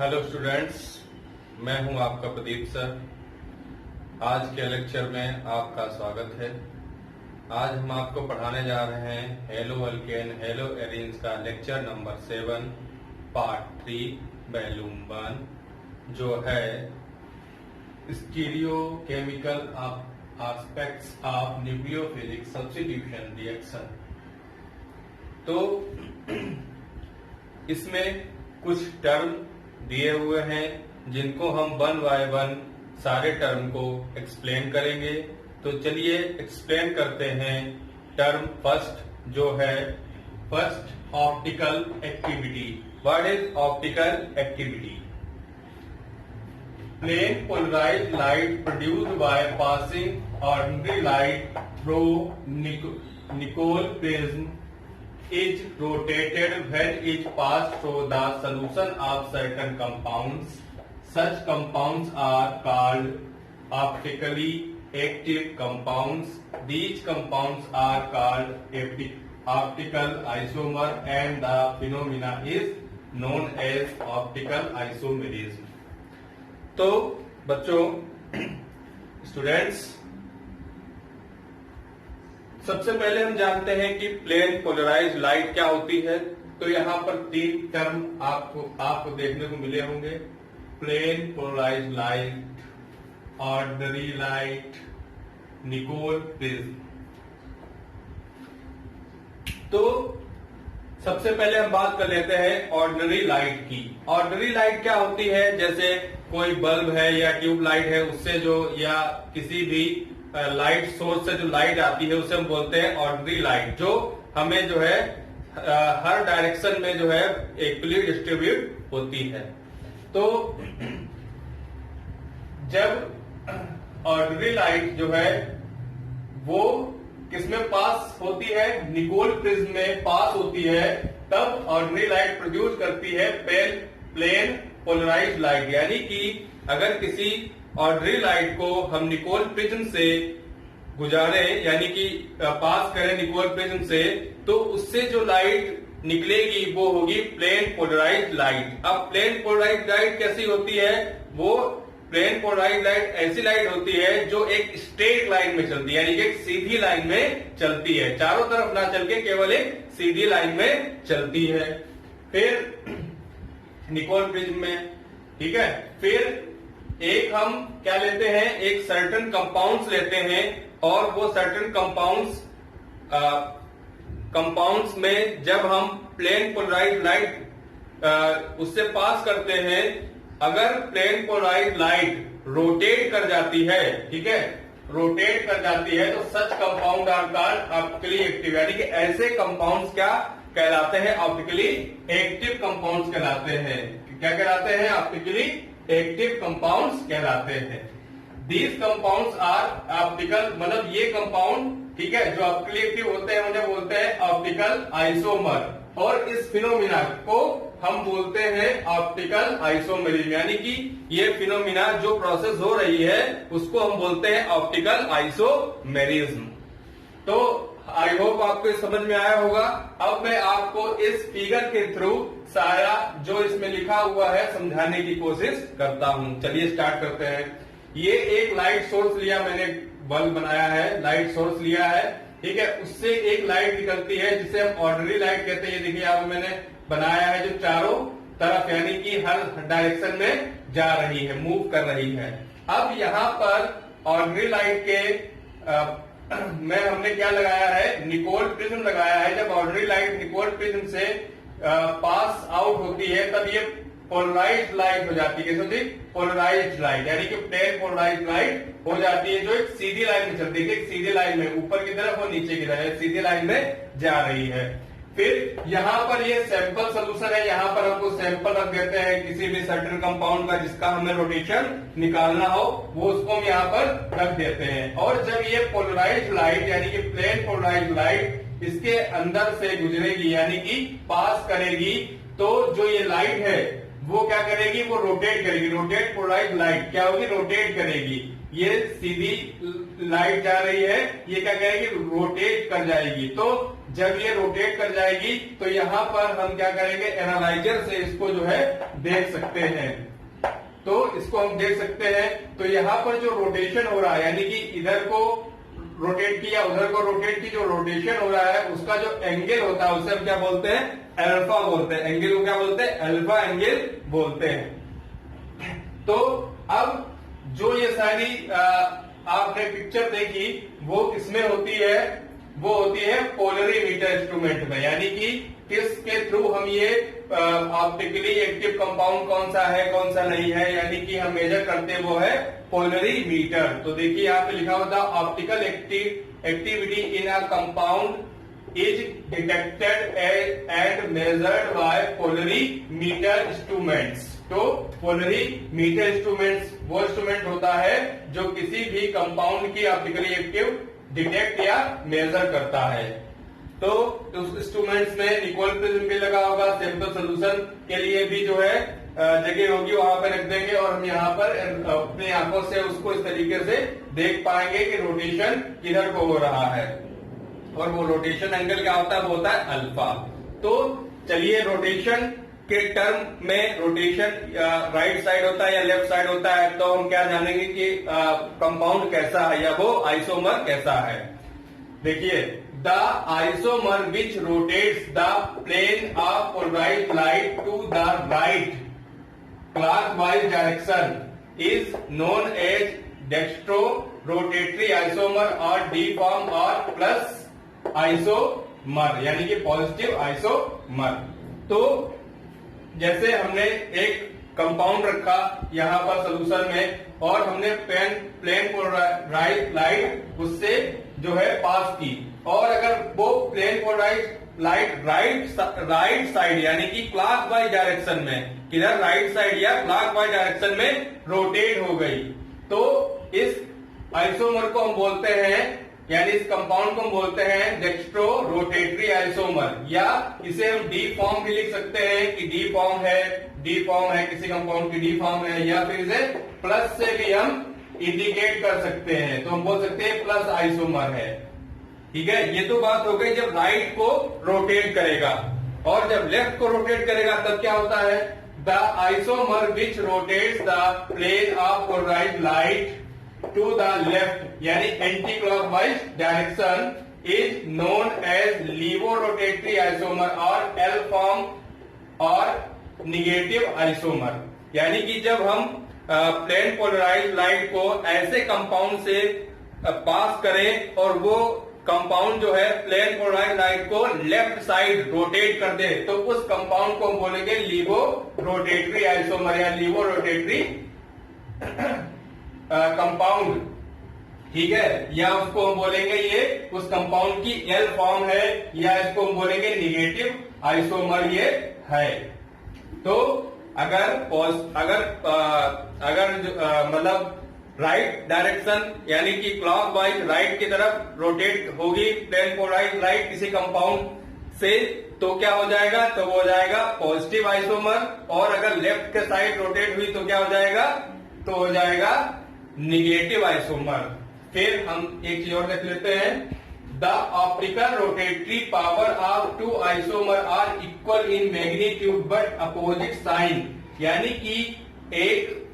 Hello students, मैं हूं आपका प्रदीप सर। आज के लेक्चर में आपका स्वागत है। आज हम आपको पढ़ाने जा रहे हैं हेलो अल्केन हेलो एरीन्स का लेक्चर नंबर 7 पार्ट 3 वॉल्यूम 1, जो है stereo chemical aspects of nucleophilic substitution reaction. तो इसमें कुछ टर्म दिए हुए हैं जिनको हम वन बाय वन सारे टर्म को एक्सप्लेन करेंगे। तो चलिए एक्सप्लेन करते हैं। टर्म फर्स्ट जो है first optical activity. What is optical activity? Plane polarised light produced by passing ordinary light through Nicol prism is rotated when it pass through the solution of certain compounds. Such compounds are called optically active compounds. These compounds are called optical isomer and the phenomena is known as optical isomerism. तो बच्चों, students, सबसे पहले हम जानते हैं कि plane polarised light क्या होती है। तो यहाँ पर तीन टर्म आपको देखने को मिले होंगे। Plane polarised light, ordinary light, Nicol prism. तो सबसे पहले हम बात कर लेते हैं ऑर्डिनरी लाइट की। ऑर्डिनरी लाइट क्या होती है? जैसे कोई बल्ब है या ट्यूब लाइट है, उससे जो या किसी भी लाइट सोर्स से जो लाइट आती है उसे हम बोलते हैं ऑर्डिनरी लाइट, जो हमें जो है हर डायरेक्शन में जो है इक्वली डिस्ट्रीब्यूट होती है। तो जब ऑर्डिनरी लाइट जो है वो किसमें पास होती है? निकोल प्रिज्म में पास होती है, तब ऑर्डिनरी लाइट प्रोड्यूस करती है प्लेन पोलराइज्ड लाइट। यानी कि अगर किसी ऑर्डिनरी लाइट को हम निकोल प्रिज्म से गुजारे, यानी कि पास करें निकोल प्रिज्म से, तो उससे जो लाइट निकलेगी वो होगी प्लेन पोलराइज्ड लाइट। अब प्लेन पोलराइज्ड लाइट कैसी होती है? वो प्लेन पोलराइज्ड लाइट ऐसी लाइट होती है जो एक स्ट्रेट लाइन में चलती है, यानी कि एक सीधी लाइन में चलती है, चारों तरफ ना चल के केवल एक सीधी लाइन में चलती है। फिर निकोल प्रिज्म में, ठीक है। फिर एक हम क्या लेते हैं? एक सर्टेन कंपाउंड्स लेते हैं, और वो सर्टेन कंपाउंड्स में जब हम प्लेन पोलराइज्ड लाइट उससे पास करते हैं, अगर प्लेन पोलराइज्ड लाइट रोटेट कर जाती है, ठीक है, रोटेट कर जाती है, तो such compound are called optically active. यानी कि ऐसे कंपाउंड्स क्या कहलाते हैं? ऑप्टिकली एक्टिव कंपाउंड्स कहलाते हैं। क्या कहलाते हैं? ऑप्टिकली एक्टिव कंपाउंड्स कहलाते हैं। दीज कंपाउंड्स आर ऑप्टिकल, मतलब ये कंपाउंड, ठीक है, जो ऑप्टिकली एक्टिव होते हैं उन्हें बोलते हैं ऑप्टिकल आइसोमर, और इस फिनोमिना को हम बोलते हैं ऑप्टिकल आइसोमेरिज्म। यानी कि ये फिनोमिना जो प्रोसेस हो रही है उसको हम बोलते हैं ऑप्टिकल आइसोमेरिज्म। तो आई होप आपको समझ में आया होगा। अब मैं आपको इस फिगर के थ्रू सारा जो इसमें लिखा हुआ है समझाने की कोशिश करता हूं। चलिए स्टार्ट करते हैं। ये एक लाइट सोर्स लिया मैंने, बल्ब बनाया है, लाइट सोर्स लिया है, ठीक है। उससे एक लाइट निकलती है जिसे हम ऑर्डिनरी लाइट कहते हैं। ये देखिए यहाँ मैंने बनाया है, जो चारों तरफ यानी कि हर डायरेक्शन में जा रही है, मूव कर रही है। अब यहाँ पर ऑर्डिनरी लाइट के में हमने क्या लगाया है? निकोल प्रिज्म लगाया है। जब ऑर्डिनरी लाइट निकोल प्रिज्म से पास आउट होती है, तब ये पोलराइज्ड लाइट हो जाती है। कैसे? पोलराइज्ड लाइट, यानी कि प्लेन पोलराइज्ड लाइट हो जाती है, जो एक सीधी लाइन में चलती है, एक सीधी लाइन में ऊपर की तरफ और नीचे की तरफ सीधी लाइन में जा रही है। फिर यहाँ पर ये सैंपल सोल्यूशन है, यहाँ पर हमको सैंपल रख देते हैं किसी भी सर्टेन कंपाउंड का जिसका हमें रोटेशन निकालना हो, वो उसको हम यहाँ पर रख देते हैं। और जब ये पोलराइज्ड लाइट, यानी कि प्लेन पोलराइज्ड लाइट इसके अंदर से गुजरेगी, यानी कि पास करेगी, तो जो ये लाइट है वो क्या करेगी? वो रोटेट करेगी। रोटेट पोलराइज्ड लाइट क्या होगी? रोटेट करेगी। ये सीधी लाइट जा रही है, ये क्या करेगी, रोटेट कर जाएगी। तो जब ये रोटेट कर जाएगी तो यहाँ पर हम क्या करेंगे, एनालाइजर से इसको जो है देख सकते हैं। तो इसको हम देख सकते हैं, तो यहाँ पर जो रोटेशन हो रहा है, यानी कि इधर को रोटेट किया उधर को रोटेट की, जो रोटेशन हो रहा है उसका जो एंगल होता है उसे हम क्या बोलते हैं, अल्फा बोलते हैं। एंगल को क्या बोलते हैं, अल्फा एंगल बोलते हैं। तो अब जो ये सारी आपने पिक्चर देखी वो किसमें होती है, वो होती है पोलरीमीटर इंस्ट्रूमेंट में, यानी कि किसके थ्रू हम ये ऑप्टिकली एक्टिव कंपाउंड कौन सा है कौन सा नहीं है, यानी कि हम मेजर करते हैं वो है पोलरीमीटर। तो देखिए यहाँ पे लिखा होता है optical activity in a compound is detected and measured by polarimeter instruments. तो पोलरीमीटर इंस्ट्रूमेंट्स वो इंस्ट्रूमेंट होता है जो किसी भी कंपाउंड की ऑप्टिकली एक्टिव डिटेक्ट या मेजर करता है। तो उस इंस्ट्रूमेंट्स में निकोल प्रिज्म भी लगा होगा, सैंपल सोल्यूशन के लिए भी जो है जगह होगी, वहां पर रख देंगे और हम यहाँ पर अपनी आंखों से उसको इस तरीके से देख पाएंगे कि रोटेशन किधर को हो रहा है। और वो रोटेशन एंगल क्या होता है, वो होता है अल्फा। तो चलिए रोटेशन के टर्म में, रोटेशन राइट साइड होता है या लेफ्ट साइड होता है, तो हम क्या जानेंगे कि कंपाउंड कैसा है या वो आइसोमर कैसा है। देखिए, the isomer which rotates the plane of polarised light to the right clockwise direction is known as dextro rotatory isomer और डी फॉर्म और प्लस आइसोमर, यानी कि पॉजिटिव आइसोमर। तो जैसे हमने एक कंपाउंड रखा यहाँ पर सोल्यूशन में और हमने प्लेन पोलराइज्ड लाइट उससे जो है पास की, और अगर वो plane polarised light right side यानी कि क्लॉकवाइज डायरेक्शन में, किधर राइट साइड या क्लॉकवाइज डायरेक्शन में रोटेट हो गई, तो इस आइसोमर को हम बोलते हैं, यानी इस कंपाउंड को हम बोलते हैं डेक्स्ट्रो रोटेटरी आइसोमर, या इसे हम डी फॉर्म भी लिख सकते हैं कि डी फॉर्म है किसी कंपाउंड की डी फॉर्म है, या फिर इसे प्लस से भी हम इंडिकेट कर सकते हैं, तो हम बोल सकते हैं प्लस आइसोमर है। ठीक है, ये तो बात हो गई जब राइट को रोटेट करेगा, और जब लेफ्ट को रोटेट करेगा तब क्या होता है, the isomer which rotates the plane of polarised light to the left यानी anti clockwise direction is known as laevo rotatory isomer और एल फॉर्म और निगेटिव आइसोमर। यानी कि जब हम प्लेन पोलराइज्ड लाइट को ऐसे कंपाउंड से पास करें और वो कंपाउंड जो है प्लेन पोलराइज्ड लाइट को लेफ्ट साइड रोटेट कर दे, तो उस कंपाउंड को हम बोलेंगे लीवो रोटेटरी आइसोमर या लीवो रोटेटरी कंपाउंड। ठीक है, या उसको हम बोलेंगे ये उस कंपाउंड की एल फॉर्म है, या इसको हम बोलेंगे निगेटिव आइसोमर ये है। तो अगर मतलब राइट डायरेक्शन यानी कि क्लॉकवाइज राइट की तरफ रोटेट होगी प्लेन पोलराइज्ड लाइट किसी कंपाउंड से, तो क्या हो जाएगा, तो वो हो जाएगा पॉजिटिव आइसोमर, और अगर लेफ्ट के साइड रोटेट हुई तो क्या हो जाएगा, तो हो जाएगा निगेटिव आइसोमर। फिर हम एक चीज और देख लेते हैं, the optical rotatory power of two isomer are equal in magnitude but opposite sign. यानी कि एक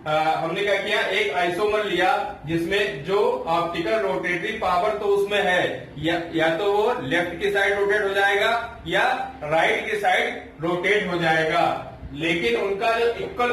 हमने क्या किया, एक आइसोमर लिया जिसमें जो ऑप्टिकल रोटेटरी पावर तो उसमें है, या तो वो लेफ्ट की साइड रोटेट हो जाएगा या राइट की साइड रोटेट हो जाएगा, लेकिन उनका जो इक्वल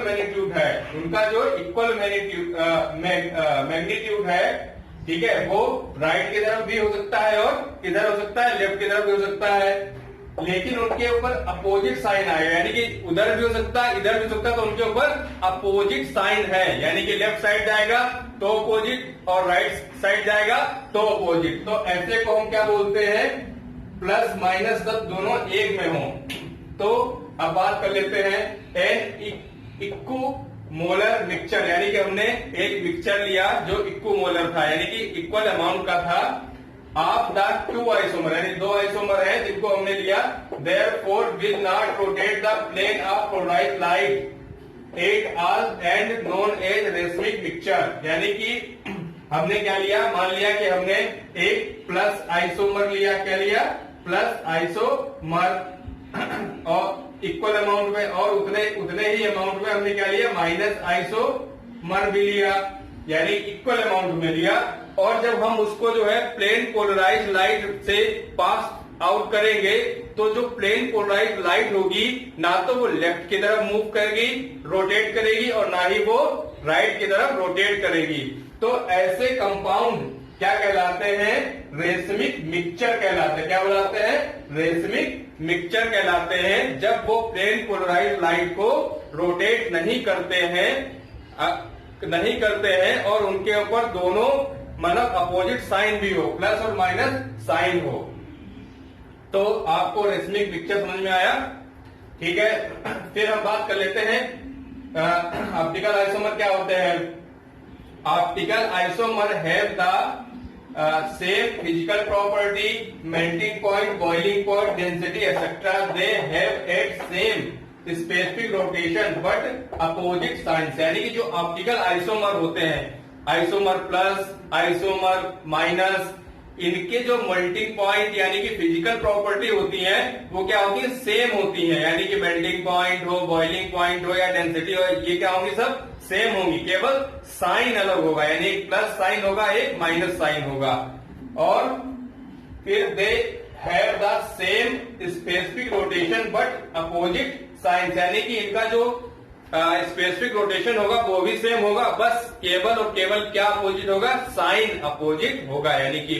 मैग्नीट्यूड है, ठीक है, वो राइट की तरफ भी हो सकता है और इधर हो सकता है, लेफ्ट की तरफ भी हो सकता है, लेकिन उनके ऊपर अपोजिट साइन आएगा, यानी कि उधर भी हो सकता है इधर भी हो सकता है, तो उनके ऊपर अपोजिट साइन है, यानी कि लेफ्ट साइड जाएगा तो अपोजिट और राइट साइड जाएगा तो अपोजिट। तो ऐसे को हम क्या बोलते हैं, प्लस माइनस सब दोनों एक में हो। तो अब बात कर लेते हैं एन इक्वू मोलर मिक्सचर, यानी कि हमने एक मिक्सचर लिया जो इक्वू मोलर था, यानी कि इक्वल अमाउंट का था, ऑफ द टू आइसोमर, यानी दो आइसोमर है जिनको हमने लिया, therefore will not rotate the plane of polarised light at all and known as racemic mixture, यानी कि हमने क्या लिया, मान लिया कि हमने एक प्लस आइसोमर लिया, क्या लिया, प्लस आइसोमर और इक्वल अमाउंट में, और उतने ही अमाउंट में हमने क्या लिया, माइनस आइसोमर भी लिया, यानी इक्वल अमाउंट में लिया। और जब हम उसको जो है प्लेन पोलराइज लाइट से पास आउट करेंगे तो जो प्लेन पोलराइज लाइट होगी ना तो वो लेफ्ट की तरफ मूव करेगी, रोटेट करेगी, और ना ही वो राइट की तरफ रोटेट करेगी। तो ऐसे कंपाउंड क्या कहलाते हैं, रेसमिक मिक्सचर कहलाते हैं। क्या कहलाते हैं, रेसमिक मिक्सचर कहलाते हैं, जब वो प्लेन पोलराइज लाइट को रोटेट नहीं करते हैं और उनके ऊपर दोनों मतलब अपोजिट साइन भी हो, प्लस और माइनस साइन हो। तो आपको रेसमिक मिक्सचर समझ में आया, ठीक है। फिर हम बात कर लेते हैं ऑप्टिकल आइसोमर क्या होते हैं। Optical isomer have the same physical property, melting point, boiling point, density etcetera. They have at same specific rotation but opposite signs, यानी कि जो ऑप्टिकल आइसोमर होते हैं, आइसोमर प्लस, आइसोमर माइनस, इनके जो मेल्टिंग पॉइंट यानी कि फिजिकल प्रॉपर्टी होती है वो क्या होती है, सेम होती है। यानी कि मेल्टिंग पॉइंट हो, बॉइलिंग पॉइंट हो या डेंसिटी हो, ये क्या होंगी, सब सेम होंगी, केवल साइन अलग होगा, यानी एक प्लस साइन होगा, एक माइनस साइन होगा। और फिर they have the same specific rotation but opposite signs, यानी कि इनका जो स्पेसिफिक रोटेशन होगा वो भी सेम होगा, बस केवल और केवल क्या अपोजिट होगा, साइन अपोजिट होगा, यानी कि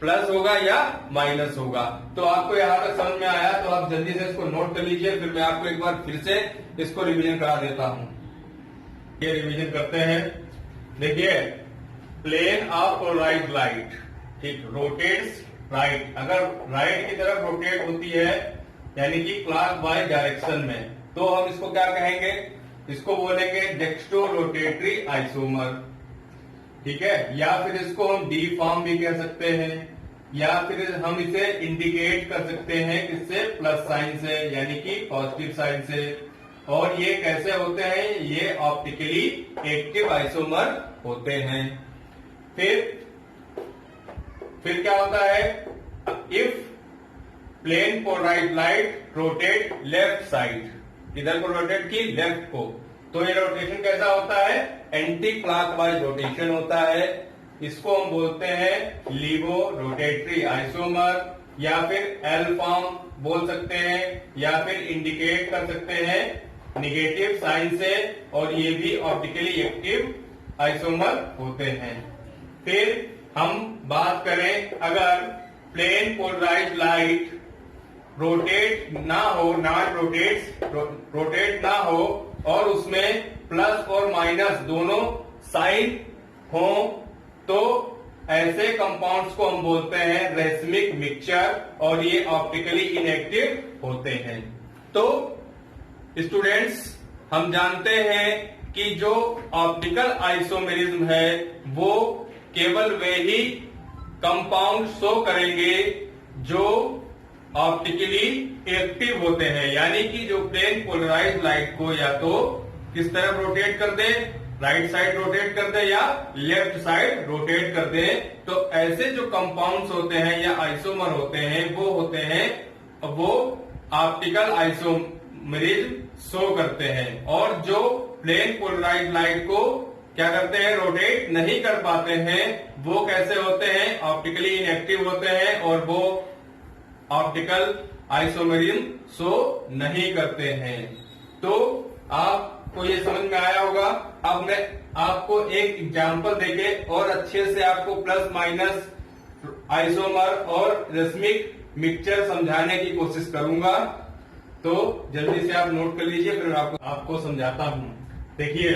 प्लस होगा या माइनस होगा। तो आपको यहां तक समझ में आया, तो आप जल्दी से इसको नोट कर लीजिए, फिर मैं आपको एक बार फिर से इसको रिवीजन करा देता हूं। ये रिवीजन करते हैं। देखिए, प्लेन ऑफ पोलराइज्ड लाइट, ठीक, रोटेट्स राइट, अगर राइट की तरफ रोटेट होती है यानी कि क्लॉकवाइज डायरेक्शन में, तो हम इसको क्या कहेंगे, इसको बोलेंगे डेक्स्ट्रो रोटेटरी आइसोमर, ठीक है। या फिर इसको हम डी फॉर्म भी कह सकते हैं, या फिर हम इसे इंडिकेट कर सकते हैं किससे, प्लस साइन से, यानी कि पॉजिटिव साइन से। और ये कैसे होते हैं, ये ऑप्टिकली एक्टिव आइसोमर होते हैं। फिर क्या होता है, if plane polarised light rotate left side, इधर को रोटेट की लेफ्ट को, तो ये रोटेशन कैसा होता है, एंटी क्लॉकवाइज रोटेशन होता है। इसको हम बोलते हैं लीवो रोटेटरी आइसोमर, या फिर एल फॉर्म बोल सकते हैं, या फिर इंडिकेट कर सकते हैं निगेटिव साइन से, और ये भी ऑप्टिकली एक्टिव आइसोमर होते हैं। फिर हम बात करें, अगर प्लेन पोलराइज्ड लाइट रोटेट ना हो, नॉट रोटेट ना हो, और उसमें प्लस और माइनस दोनों साइन हो, तो ऐसे कंपाउंड्स को हम बोलते हैं रेसमिक मिक्सचर, और ये ऑप्टिकली इनएक्टिव होते हैं। तो स्टूडेंट्स, हम जानते हैं कि जो ऑप्टिकल आइसोमेरिज्म है वो केवल वे ही कंपाउंड शो करेंगे जो ऑप्टिकली एक्टिव होते हैं, यानी कि जो प्लेन पोलराइज्ड लाइट को या तो किस तरफ रोटेट कर दे, राइट साइड रोटेट कर दे या लेफ्ट साइड रोटेट कर दे। तो ऐसे जो कंपाउंड्स होते हैं या आइसोमर होते हैं वो होते हैं, वो ऑप्टिकल आइसोमेरिज्म शो करते हैं। और जो प्लेन पोलराइज्ड लाइट को क्या करते हैं, रोटेट नहीं कर पाते हैं, वो कैसे होते हैं, ऑप्टिकली इनएक्टिव होते हैं, और वो ऑप्टिकल आइसोमेरिज्म शो नहीं करते हैं। तो आपको ये समझ में आया होगा। अब मैं आपको एक एग्जांपल देके और अच्छे से आपको प्लस माइनस आइसोमर और रेसमिक मिक्सचर समझाने की कोशिश करूंगा, तो जल्दी से आप नोट कर लीजिए, फिर आपको समझाता हूं। देखिए,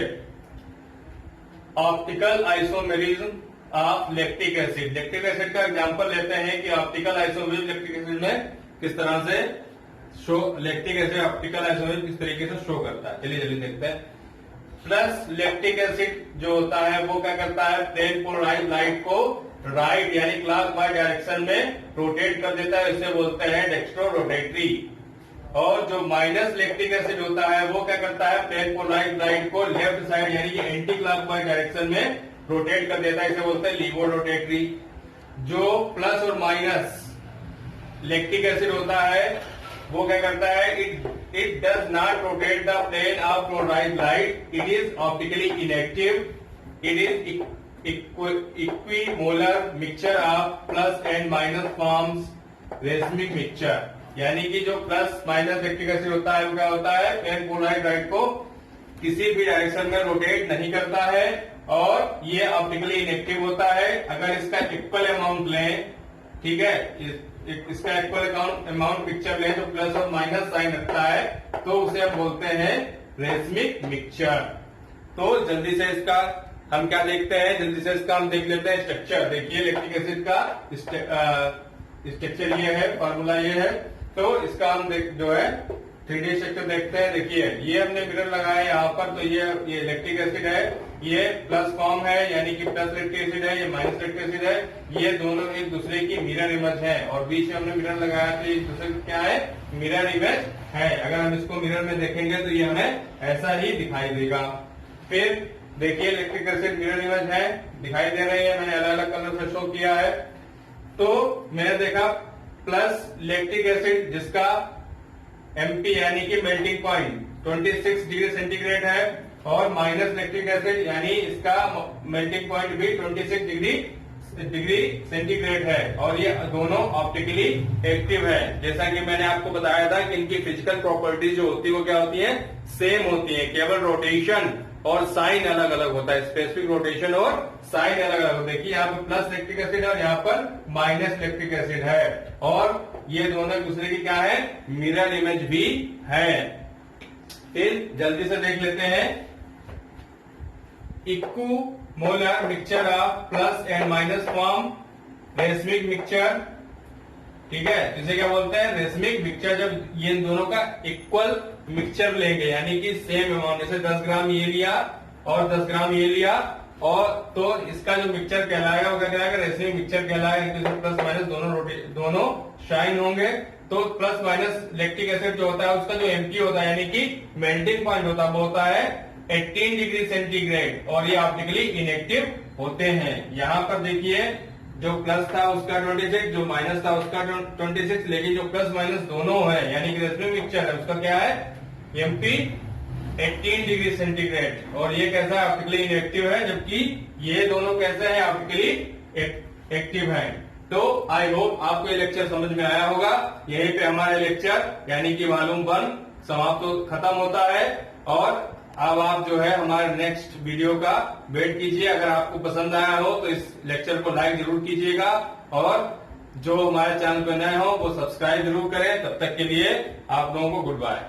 optical isomerism of lactic acid, lactic acid का एग्जांपल लेते हैं कि ऑप्टिकल आइसोमेरिज्म लैक्टिक एसिड में किस तरह से show, lactic acid optical isomerism किस तरीके से शो करता है। चलिए जल्दी देखते हैं। प्लस लैक्टिक एसिड जो होता है वो क्या करता है, प्लेन पोलराइज्ड लाइट को राइट यानी क्लॉकवाइज डायरेक्शन में रोटेट कर देता है, इसे बोलते हैं डेक्स्ट्रो रोटेटरी। और जो माइनस लैक्टिक एसिड होता है वो क्या करता है, प्लेन पोलराइज्ड लाइट को लेफ्ट साइड यानी कि एंटी क्लॉकवाइज डायरेक्शन में रोटेट कर देता है, इसे बोलते हैं लीवो रोटेटरी। जो प्लस और माइनस लैक्टिक एसिड होता है वो क्या करता है, it does not rotate the plane of polarised light, it is optically inactive, it is equimolar mixture of plus and minus forms racemic mixture. यानी कि जो प्लस माइनस लैक्टिक एसिड होता है वो क्या होता है, प्लेन पोलराइज्ड लाइट को किसी भी डायरेक्शन में रोटेट नहीं करता है और ये ऑप्टिकली इनएक्टिव होता है। अगर इसका इक्वल अमाउंट लें, ठीक है, इसका इक्वल अमाउंट पिक्चर लें तो प्लस और माइनस साइन रखता है, तो उसे हम बोलते हैं रेसमिक मिक्सचर। तो जल्दी से इसका हम क्या देखते हैं, जल्दी से इसका हम देख लेते हैं स्ट्रक्चर। देखिए लैक्टिक एसिड का स्ट्रक्चर ये है, फॉर्मूला ये है। तो इसका हम जो है 3D स्ट्रक्चर देखते हैं। देखिए ये हमने मिरर लगाया यहाँ पर, तो ये लैक्टिक एसिड है, ये प्लस फॉर्म है यानी कि प्लस लैक्टिक एसिड है, ये माइनस लैक्टिक एसिड है। ये दोनों एक दूसरे की मिरर इमेज है और बीच में हमने मिरर लगाया तो एक दूसरे का क्या है, मिरर इमेज है। अगर हम इसको मिरर में देखेंगे तो ये हमें ऐसा ही दिखाई देगा। फिर देखिए लैक्टिक एसिड मिरर इमेज है, दिखाई दे रही है, मैंने अलग अलग कलर से शो किया है। तो मैंने देखा प्लस लैक्टिक एसिड जिसका एमपी यानी कि मेल्टिंग पॉइंट 26 डिग्री सेंटीग्रेड है और माइनस लैक्टिक एसिड यानी इसका मेल्टिंग पॉइंट भी 26 डिग्री सेंटीग्रेड है और ये दोनों ऑप्टिकली एक्टिव है। जैसा कि मैंने आपको बताया था कि इनकी फिजिकल प्रॉपर्टीज जो होती है वो क्या होती है, सेम होती है, केवल रोटेशन और साइन अलग अलग होता है, स्पेसिफिक रोटेशन और साइन अलग अलग। देखिए यहाँ पर प्लस लैक्टिक एसिड है और यहाँ पर माइनस लैक्टिक एसिड है और ये दोनों एक दूसरे की क्या है, मिरर इमेज भी है। फिर जल्दी से देख लेते हैं equimolar mixture of plus and minus form racemic mixture. ठीक है, इसे क्या बोलते हैं, रेसमिक मिक्सचर। जब ये इन दोनों का इक्वल मिक्सचर लेंगे यानी कि सेम अमाउंट, जैसे 10 ग्राम ये लिया और 10 ग्राम ये लिया, और तो इसका जो मिक्सचर कहलाएगा वो क्या कहलाएगा, रेसमिक मिक्सचर कहलाएगा। तो प्लस माइनस दोनों शाइन होंगे। तो प्लस माइनस लैक्टिक एसिड जो होता है उसका जो एमपी होता है यानी कि मेल्टिंग पॉइंट होता है वो होता है 18 डिग्री सेंटीग्रेड और ये ऑप्टिकली इनएक्टिव होते हैं। यहाँ पर देखिए जो प्लस था उसका 26, जो माइनस था उसका 26, लेकिन जो प्लस माइनस दोनों है यानी कि रेसमिक मिक्सचर है उसका क्या है, एमपी 18 डिग्री सेंटीग्रेड और ये कैसा है, ऑप्टिकली इनएक्टिव है, जबकि ये दोनों कैसे हैं, ऑप्टिकली एक्टिव है। तो आई होप आपको ये लेक्चर समझ में आया होगा। यहीं पे हमारा लेक्चर यानी कि वॉल्यूम 1 समाप्त खत्म होता है और अब आप जो है हमारे नेक्स्ट वीडियो का वेट कीजिए। अगर आपको पसंद आया हो तो इस लेक्चर को लाइक जरूर कीजिएगा और जो हमारे चैनल पर नए हो वो सब्सक्राइब जरूर करें। तब तक के लिए आप लोगों को गुड बाय।